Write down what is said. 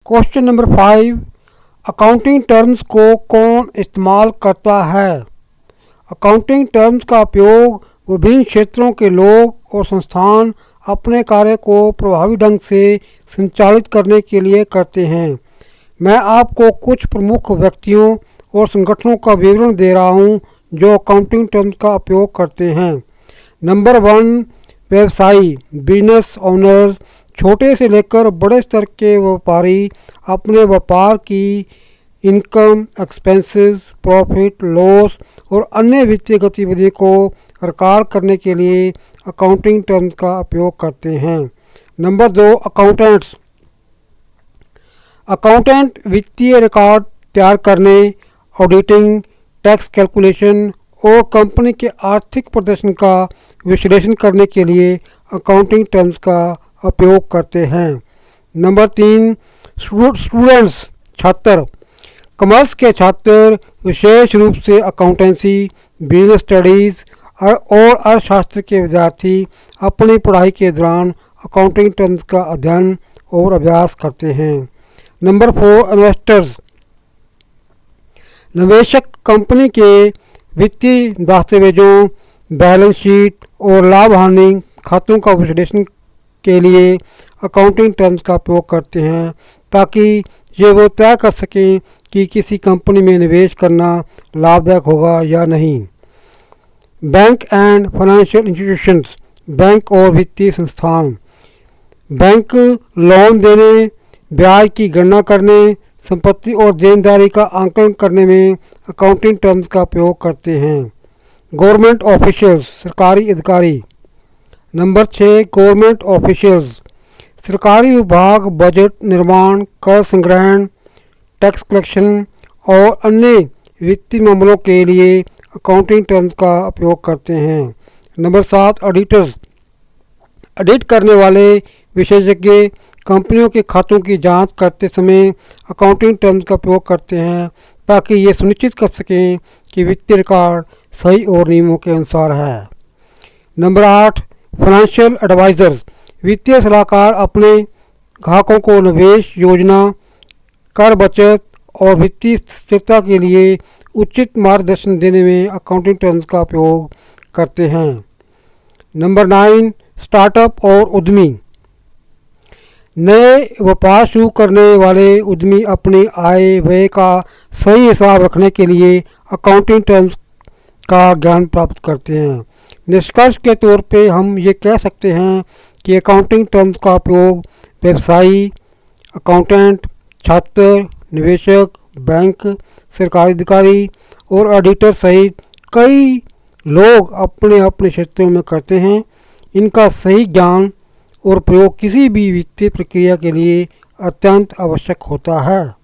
Question number 5, accounting terms को कौन इस्तेमाल करता है? अकाउंटिंग टर्म्स का उपयोग विभिन्न क्षेत्रों के लोग और संस्थान अपने कार्य को प्रभावी ढंग से संचालित करने के लिए करते हैं। मैं आपको कुछ प्रमुख व्यक्तियों और संगठनों का विवरण दे रहा हूं जो अकाउंटिंग टर्म्स का उपयोग करते हैं। नंबर 1, व्यवसायी बिजनेस ओनर्स। छोटे से लेकर बड़े स्तर के व्यापारी अपने व्यापार की इनकम, एक्सपेंसेस, प्रॉफिट, लॉस और अन्य वित्तीय गतिविधि को रिकॉर्ड करने के लिए अकाउंटिंग टर्म्स का उपयोग करते हैं। Number 2, accountants. अकाउंटेंट वित्तीय रिकॉर्ड तैयार करने, ऑडिटिंग, टैक्स कैलकुलेशन और कंपनी के आर्थिक प्रदर्शन का विश्लेषण करने के लिए अकाउंटिंग टर्म्स का उपयोग करते हैं। नंबर 3, स्टूडेंट्स, छात्र। कॉमर्स के छात्र विशेष रूप से अकाउंटेंसी, बिजनेस स्टडीज़ और अर्थशास्त्र के विद्यार्थी अपनी पढ़ाई के दौरान अकाउंटिंग टर्म्स का अध्ययन और अभ्यास करते हैं। Number 4, investors. निवेशक कंपनी के वित्तीय दस्तावेजों, बैलेंस शीट और लाभ हानि खातों का विश्लेषण के लिए अकाउंटिंग टर्म्स का उपयोग करते हैं ताकि ये वो तय कर सकें कि किसी कंपनी में निवेश करना लाभदायक होगा या नहीं। Bank and financial institutions. Bank और वित्तीय संस्थान। बैंक लोन देने, ब्याज की गणना करने, संपत्ति और देनदारी का आंकलन करने में अकाउंटिंग टर्म्स का उपयोग करते हैं। गवर्नमेंट ऑफिशियल्स, सरकारी अधिकारी। Number 6, government officials. सरकारी विभाग बजट निर्माण, कर संग्रहण, टैक्स कलेक्शन और अन्य वित्तीय मामलों के लिए अकाउंटिंग टर्म्स का उपयोग करते हैं। Number 7, auditors. ऑडिट करने वाले विशेषज्ञ कंपनियों के खातों की जांच करते समय अकाउंटिंग टर्म्स का उपयोग करते हैं ताकि ये सुनिश्चित कर सकें कि वित्तीय रिकॉर्ड सही और नियमों के अनुसार है। Number 8, financial advisers. वित्तीय सलाहकार अपने ग्राहकों को निवेश योजना, कर बचत और वित्तीय स्थिरता के लिए उचित मार्गदर्शन देने में अकाउंटिंग टर्म्स का उपयोग करते हैं। नंबर 9, स्टार्टअप और उद्यमी। नए व्यापार शुरू करने वाले उद्यमी अपनी आय व्यय का सही हिसाब रखने के लिए अकाउंटिंग टर्म्स का ज्ञान प्राप्त करते हैं। निष्कर्ष के तौर पे हम ये कह सकते हैं कि अकाउंटिंग टर्म्स का उपयोग व्यवसायी, अकाउंटेंट, छात्र, निवेशक, बैंक, सरकारी अधिकारी और ऑडिटर सहित कई लोग अपने अपने क्षेत्रों में करते हैं। इनका सही ज्ञान और प्रयोग किसी भी वित्तीय प्रक्रिया के लिए अत्यंत आवश्यक होता है।